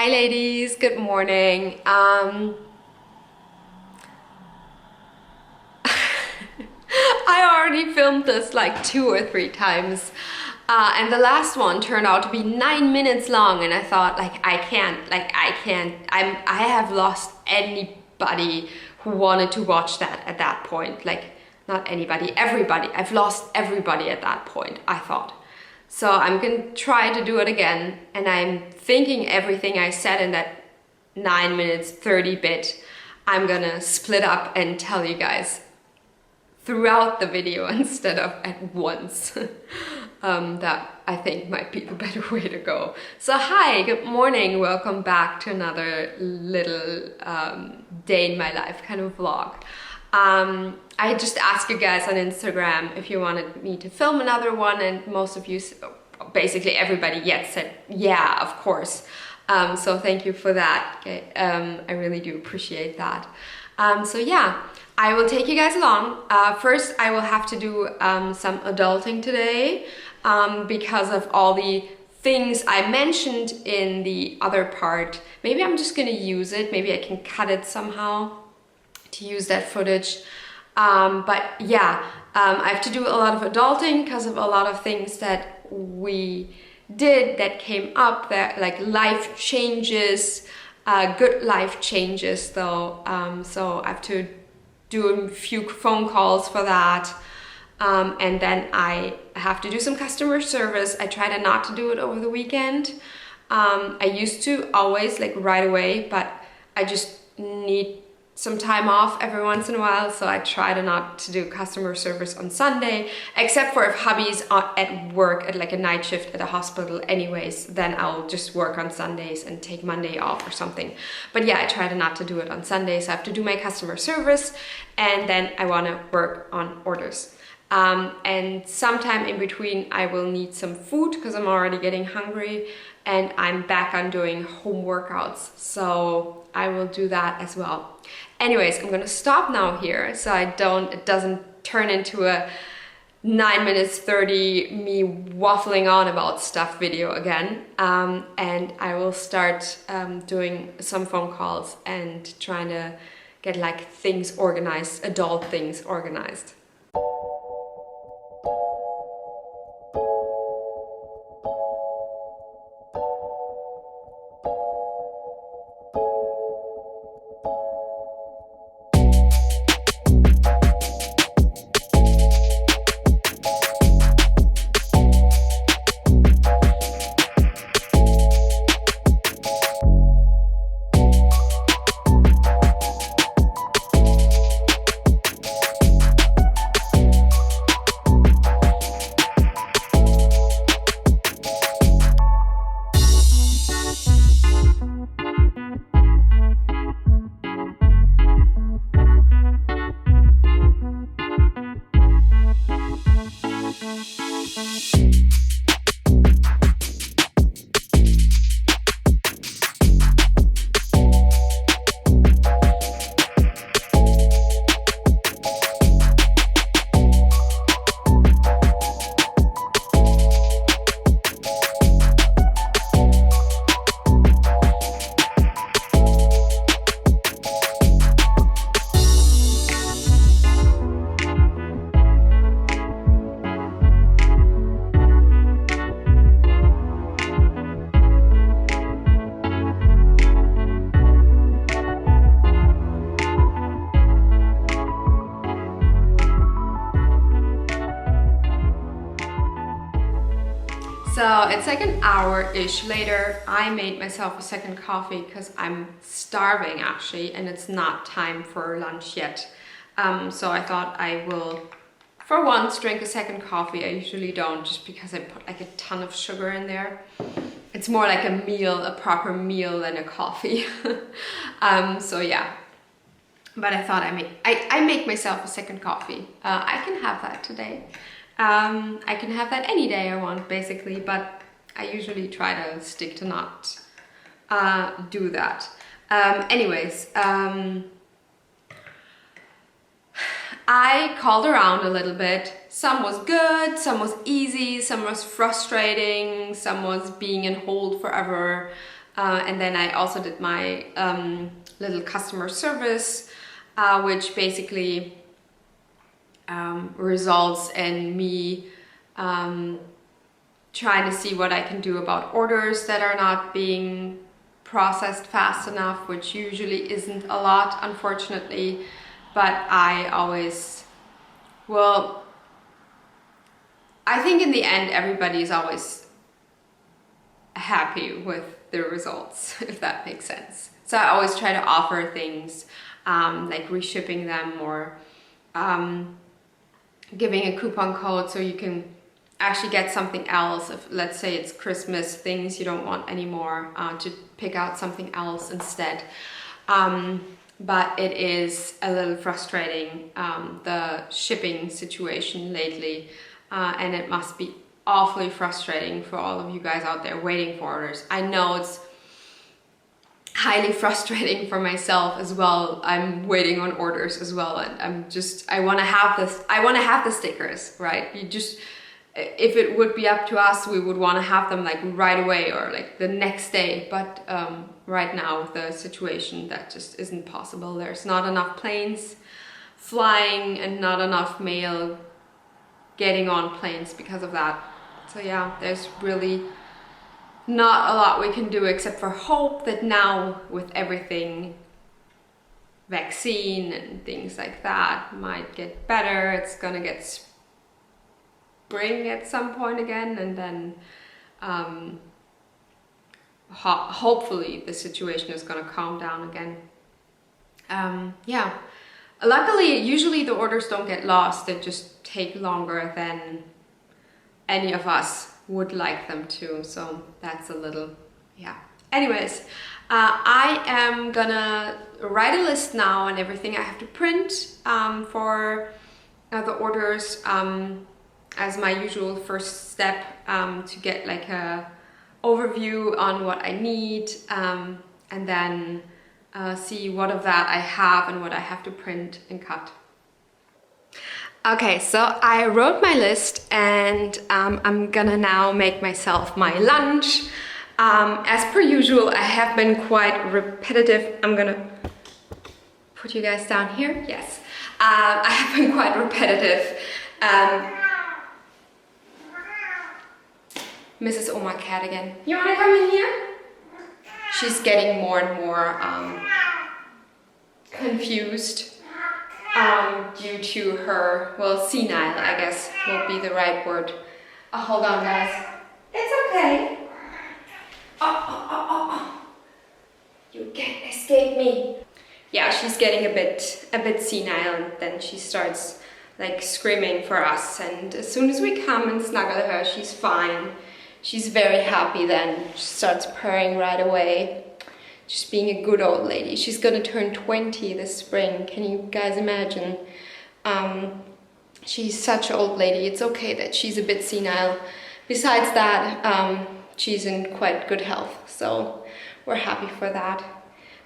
Hi ladies, good morning. I already filmed this like 2 or 3 times and the last one turned out to be 9 minutes long, and I thought I have lost anybody who wanted to watch that at that point. Like, not anybody, everybody. I've lost everybody at that point, I thought. So I'm gonna try to do it again, and I'm thinking everything I said in that 9 minutes 30 bit, I'm gonna split up and tell you guys throughout the video instead of at once. That I think might be the better way to go. So hi, good morning, welcome back to another little day in my life kind of vlog. I just asked you guys on Instagram if you wanted me to film another one, and most of you, basically everybody yet said, yeah, of course. So thank you for that. Okay. I really do appreciate that. So yeah, I will take you guys along. First, I will have to do some adulting today because of all the things I mentioned in the other part. Maybe I'm just gonna use it. Maybe I can cut it somehow to use that footage. But yeah, I have to do a lot of adulting because of a lot of things that we did that came up, that like life changes, good life changes though. So I have to do a few phone calls for that. And then I have to do some customer service. I try to not to do it over the weekend. I used to always, like, right away, but I just need some time off every once in a while, so I try to not to do customer service on Sunday, except for if hubby's at work at like a night shift at a hospital anyways, then I'll just work on Sundays and take Monday off or something. But yeah, I try to not to do it on Sundays. So I have to do my customer service, and then I want to work on orders. And sometime in between I will need some food because I'm already getting hungry, and I'm back on doing home workouts, so I will do that as well. Anyways, I'm gonna stop now here so it doesn't turn into a 9 minutes 30 me waffling on about stuff video again. And I will start doing some phone calls and trying to get like things organized, adult things organized. So it's like an hour-ish later. I made myself a second coffee because I'm starving actually, and it's not time for lunch yet. So I thought I will, for once, drink a second coffee. I usually don't, just because I put like a ton of sugar in there. It's more like a meal, a proper meal, than a coffee. So yeah. But I thought I make myself a second coffee. I can have that today. I can have that any day I want, basically, but I usually try to stick to not do that. Anyways, I called around a little bit. Some was good, some was easy, some was frustrating, some was being in hold forever. And then I also did my little customer service, which basically results in me trying to see what I can do about orders that are not being processed fast enough, which usually isn't a lot, unfortunately. But I always, well, I think in the end everybody is always happy with the results, if that makes sense. So I always try to offer things like reshipping them, or giving a coupon code so you can actually get something else. If, let's say, it's Christmas things you don't want anymore, to pick out something else instead. But it is a little frustrating, the shipping situation lately, and it must be awfully frustrating for all of you guys out there waiting for orders. I know it's highly frustrating for myself as well. I'm waiting on orders as well, and I want to have this. I want to have the stickers, right? If it would be up to us, we would want to have them like right away or like the next day. But right now, with the situation, that just isn't possible. There's not enough planes flying and not enough mail getting on planes because of that. So yeah, there's really not a lot we can do except for hope that now with everything, vaccine and things like that, might get better. It's gonna get spring at some point again, and then hopefully the situation is gonna calm down again. Yeah, luckily usually the orders don't get lost, they just take longer than any of us would like them to, so that's a little, yeah. Anyways, I am gonna write a list now on everything I have to print for the orders, as my usual first step, to get like a overview on what I need, and then see what of that I have and what I have to print and cut. Okay, so I wrote my list, and I'm gonna now make myself my lunch. As per usual, I have been quite repetitive. I'm gonna put you guys down here. Yes, I have been quite repetitive. Mrs. Oma Cat again. You wanna come in here? She's getting more and more confused. Due to her, well, senile, I guess will be the right word. Oh, hold on, guys. It's okay. Oh. You can't escape me. Yeah, she's getting a bit senile, and then she starts like screaming for us. And as soon as we come and snuggle her, she's fine. She's very happy then. She starts purring right away. Just being a good old lady. She's gonna turn 20 this spring. Can you guys imagine? She's such an old lady. It's okay that she's a bit senile. Besides that, she's in quite good health, so we're happy for that.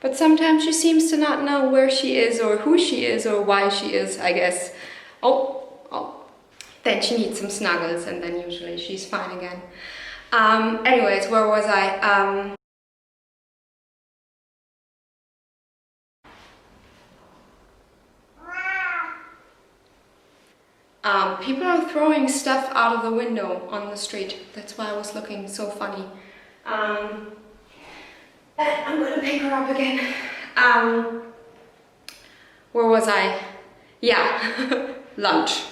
But sometimes she seems to not know where she is or who she is or why she is, I guess. Oh. Then she needs some snuggles, and then usually she's fine again. Anyways, where was I? People are throwing stuff out of the window on the street. That's why I was looking so funny. I'm gonna pick her up again. Where was I? Yeah, lunch.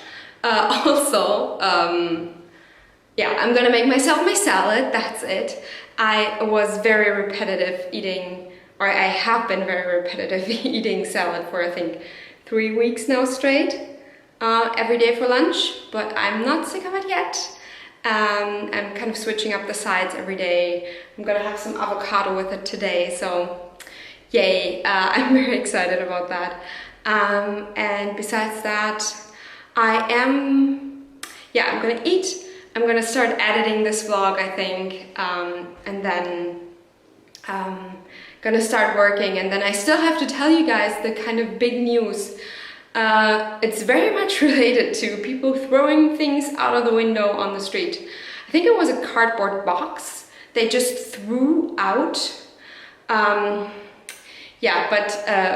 Also, yeah, I'm gonna make myself my salad, that's it. I was very repetitive eating, or I have been very repetitive eating salad for I think 3 weeks now straight. Every day for lunch, but I'm not sick of it yet. I'm kind of switching up the sides every day. I'm gonna have some avocado with it today, so yay, I'm very excited about that. And besides that, I'm gonna eat. I'm gonna start editing this vlog, I think, and then gonna start working, and then I still have to tell you guys the kind of big news. It's very much related to people throwing things out of the window on the street. I think it was a cardboard box they just threw out Yeah, but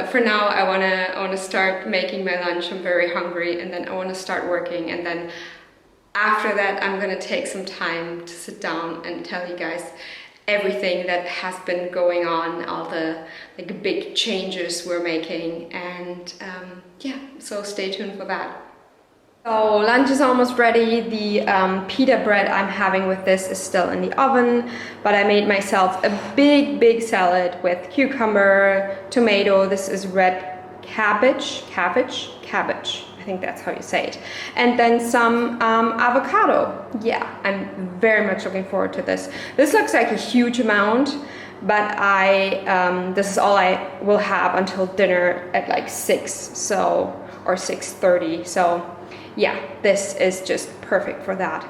for now I wanna start making my lunch. I'm very hungry, and then I wanna start working, and then after that I'm gonna take some time to sit down and tell you guys everything that has been going on, all the like big changes we're making, and yeah, so stay tuned for that. So lunch is almost ready. The pita bread I'm having with this is still in the oven, but I made myself a big salad with cucumber, tomato, this is red cabbage, I think that's how you say it, and then some avocado. Yeah, I'm very much looking forward to this. This looks like a huge amount, but this is all I will have until dinner at like 6, so, or 6:30, so yeah, this is just perfect for that.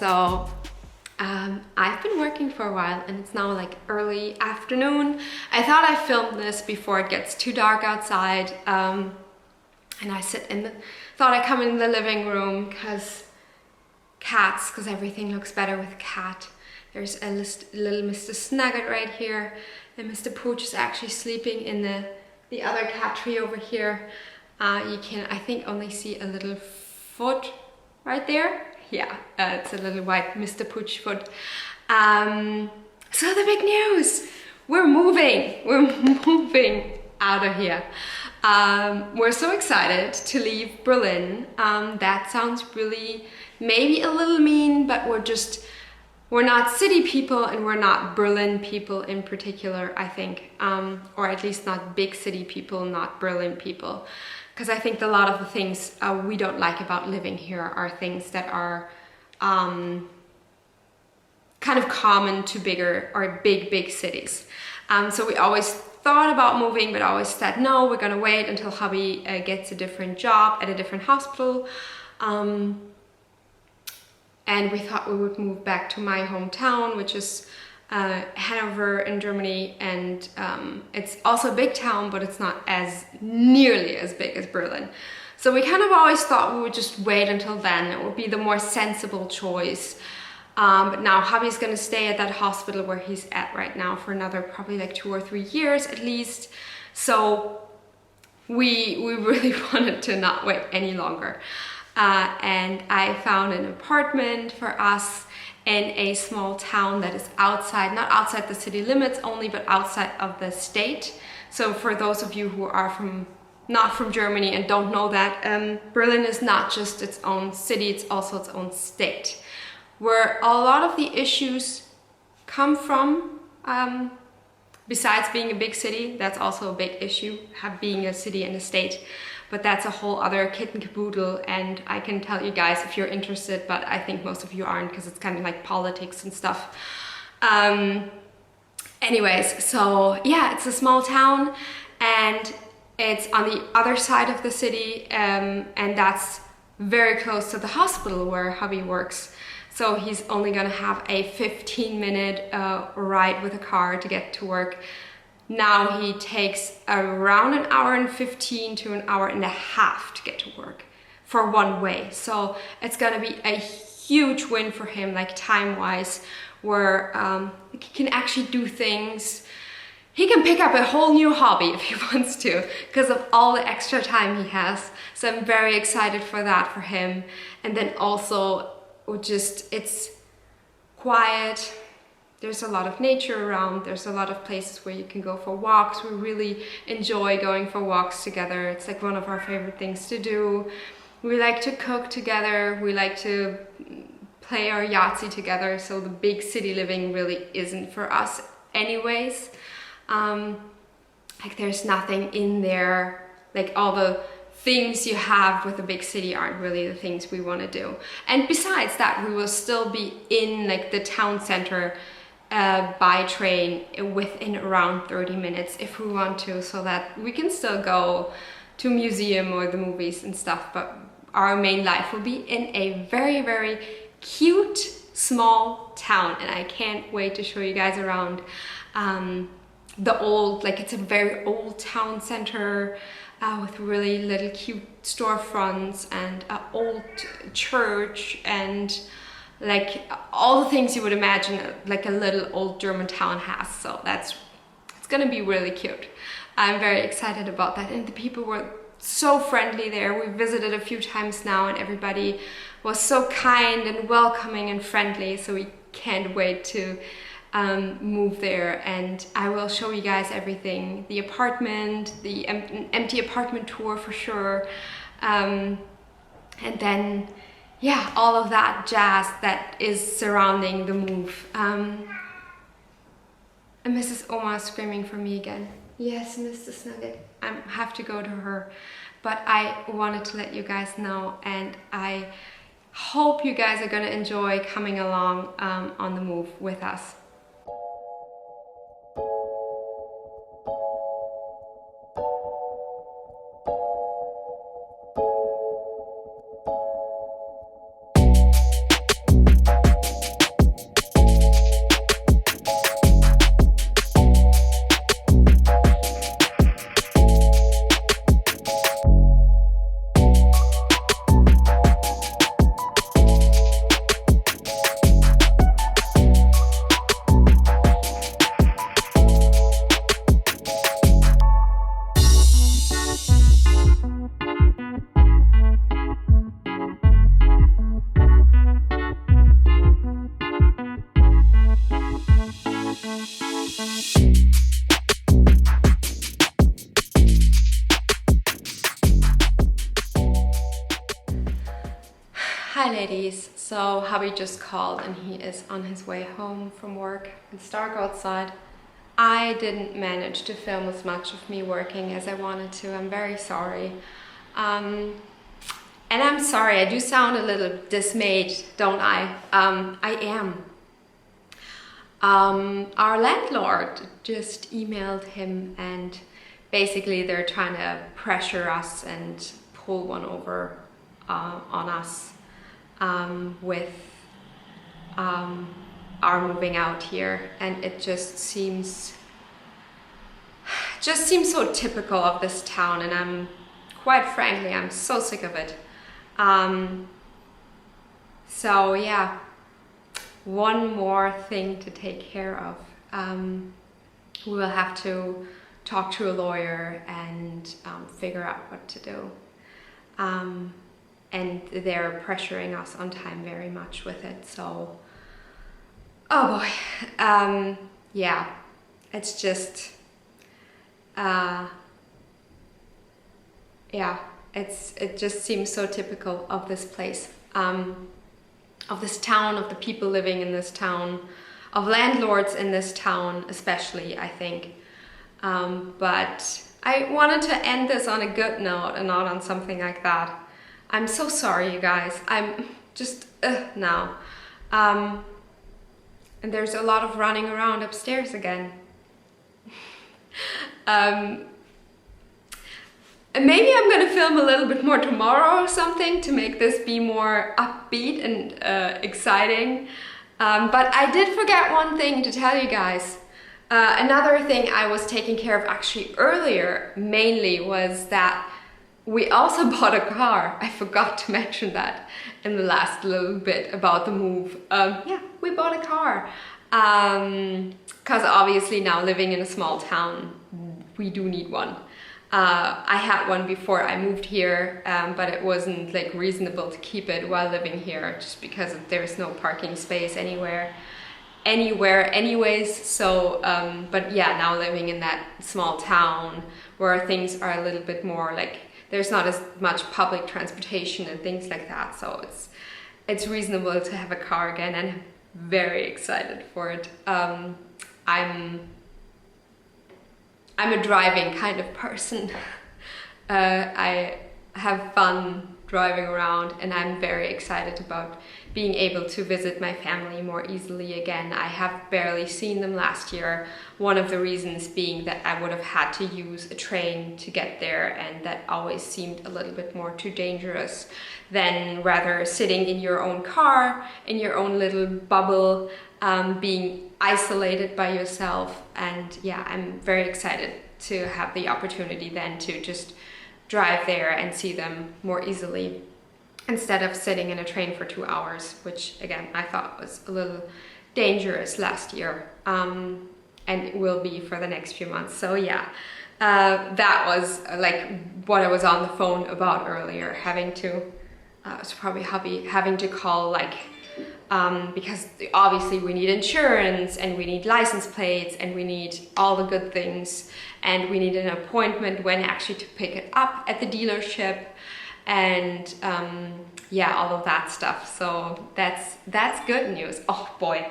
So I've been working for a while, and it's now like early afternoon. I thought I filmed this before it gets too dark outside, and I thought I'd come in the living room because everything looks better with a cat. There's a little Mr. Snugget right here, and Mr. Pooch is actually sleeping in the other cat tree over here. You can, I think, only see a little foot right there. Yeah, it's a little white Mr. Pooch foot. So the big news, we're moving out of here. We're so excited to leave Berlin. That sounds really maybe a little mean, but we're not city people, and we're not Berlin people in particular, I think, or at least not big city people, not Berlin people. Because I think a lot of the things we don't like about living here are things that are kind of common to bigger or big cities. So we always thought about moving, but always said, no, we're gonna wait until hubby gets a different job at a different hospital. And we thought we would move back to my hometown, which is Hanover in Germany, and it's also a big town, but it's not nearly as big as Berlin. So we kind of always thought we would just wait until then. It would be the more sensible choice. But now hubby's gonna stay at that hospital where he's at right now for another probably like 2 or 3 years at least. So we really wanted to not wait any longer. And I found an apartment for us in a small town that is outside, not outside the city limits only, but outside of the state. So for those of you who are not from Germany and don't know that, Berlin is not just its own city, it's also its own state, where a lot of the issues come from. Besides being a big city, that's also a big issue, being a city and a state. but that's a whole other kit and caboodle, and I can tell you guys if you're interested, but I think most of you aren't because it's kind of like politics and stuff. Anyways, so yeah, it's a small town and it's on the other side of the city, and that's very close to the hospital where hubby works. So he's only gonna have a 15-minute ride with a car to get to work. Now he takes around an hour and 15 to an hour and a half to get to work for one way. So it's gonna be a huge win for him, like time-wise, where he can actually do things. He can pick up a whole new hobby if he wants to because of all the extra time he has. So I'm very excited for that for him. And then also it's quiet. There's a lot of nature around. There's a lot of places where you can go for walks. We really enjoy going for walks together. It's like one of our favorite things to do. We like to cook together. We like to play our Yahtzee together. So the big city living really isn't for us anyways. Like there's nothing in there, like all the things you have with a big city aren't really the things we want to do. And besides that, we will still be in like the town center by train within around 30 minutes if we want to, so that we can still go to a museum or the movies and stuff, but our main life will be in a very, very cute small town, and I can't wait to show you guys around. The old, like it's a very old town center with really little cute storefronts and an old church and like all the things you would imagine like a little old German town has. So it's gonna be really cute. I'm very excited about that, and the people were so friendly there. We visited a few times now and everybody was so kind and welcoming and friendly, so we can't wait to move there, and I will show you guys everything, the apartment, the empty apartment tour for sure, and then yeah, all of that jazz that is surrounding the move. And Mrs. Oma is screaming for me again. Yes, Mr. Snugget, I have to go to her, but I wanted to let you guys know, and I hope you guys are gonna enjoy coming along on the move with us. Hi ladies, so hubby just called and he is on his way home from work. It's dark outside. I didn't manage to film as much of me working as I wanted to. I'm very sorry. And I'm sorry, I do sound a little dismayed, don't I? I am. Our landlord just emailed him and basically they're trying to pressure us and pull one over on us. With our moving out here, and it just seems so typical of this town, and I'm quite frankly I'm so sick of it. So yeah, one more thing to take care of. We will have to talk to a lawyer and figure out what to do. And they're pressuring us on time very much with it, so oh boy. Yeah, it's just yeah, it just seems so typical of this place, of this town, of the people living in this town, of landlords in this town especially, I think. But I wanted to end this on a good note and not on something like that. I'm so sorry, you guys. I'm just now. And there's a lot of running around upstairs again. And maybe I'm gonna film a little bit more tomorrow or something to make this be more upbeat and exciting. But I did forget one thing to tell you guys. Another thing I was taking care of actually earlier mainly was that we also bought a car. I forgot to mention that in the last little bit about the move. Yeah, we bought a car. Because obviously now living in a small town, we do need one. I had one before I moved here, but it wasn't like reasonable to keep it while living here just because there's no parking space anywhere anyways. So but yeah, now living in that small town where things are a little bit more like there's not as much public transportation and things like that, so it's reasonable to have a car again, and I'm very excited for it. I'm a driving kind of person. I have fun driving around, and I'm very excited about being able to visit my family more easily again. I have barely seen them last year. One of the reasons being that I would have had to use a train to get there, and that always seemed a little bit more too dangerous than rather sitting in your own car, in your own little bubble, being isolated by yourself. And yeah, I'm very excited to have the opportunity then to just drive there and see them more easily instead of sitting in a train for 2 hours, which again I thought was a little dangerous last year, and it will be for the next few months. So yeah, that was like what I was on the phone about earlier, having to it's probably having to call like because obviously we need insurance and we need license plates and we need all the good things, and we need an appointment when actually to pick it up at the dealership, and yeah, all of that stuff. So that's good news. Oh boy,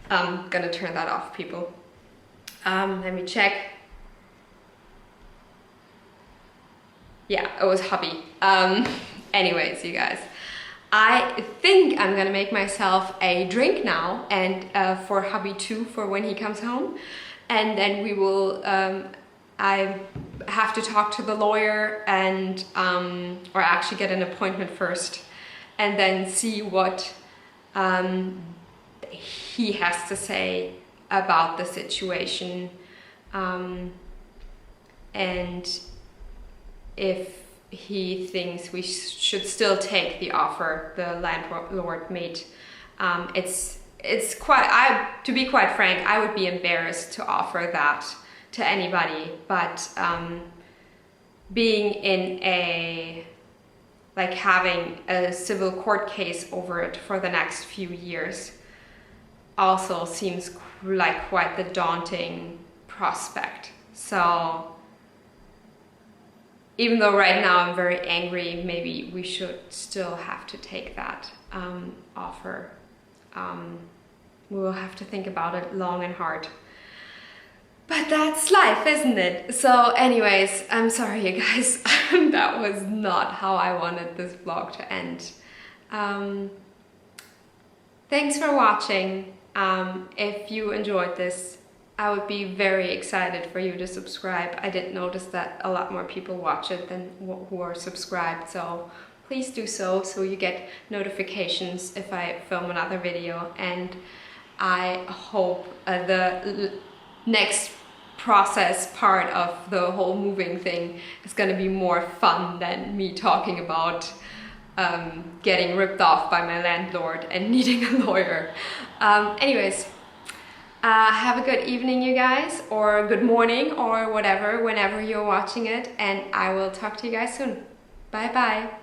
I'm gonna turn that off, people. Let me check. Yeah, it was hubby. Anyways, you guys, I think I'm gonna make myself a drink now, and for hubby too, for when he comes home, and then we will I have to talk to the lawyer and or actually get an appointment first, and then see what he has to say about the situation, and if he thinks we should still take the offer the landlord made. It's quite, to be quite frank, I would be embarrassed to offer that to anybody, but being in a, like having a civil court case over it for the next few years also seems like quite the daunting prospect. So even though right now I'm very angry, maybe we should still have to take that offer. We will have to think about it long and hard. But that's life, isn't it? So anyways, I'm sorry you guys, that was not how I wanted this vlog to end. Thanks for watching. If you enjoyed this, I would be very excited for you to subscribe. I did notice that a lot more people watch it than who are subscribed, so please do so you get notifications if I film another video. And I hope the next process part of the whole moving thing is going to be more fun than me talking about getting ripped off by my landlord and needing a lawyer. Anyways, have a good evening, you guys, or good morning, or whatever, whenever you're watching it, and I will talk to you guys soon. Bye bye.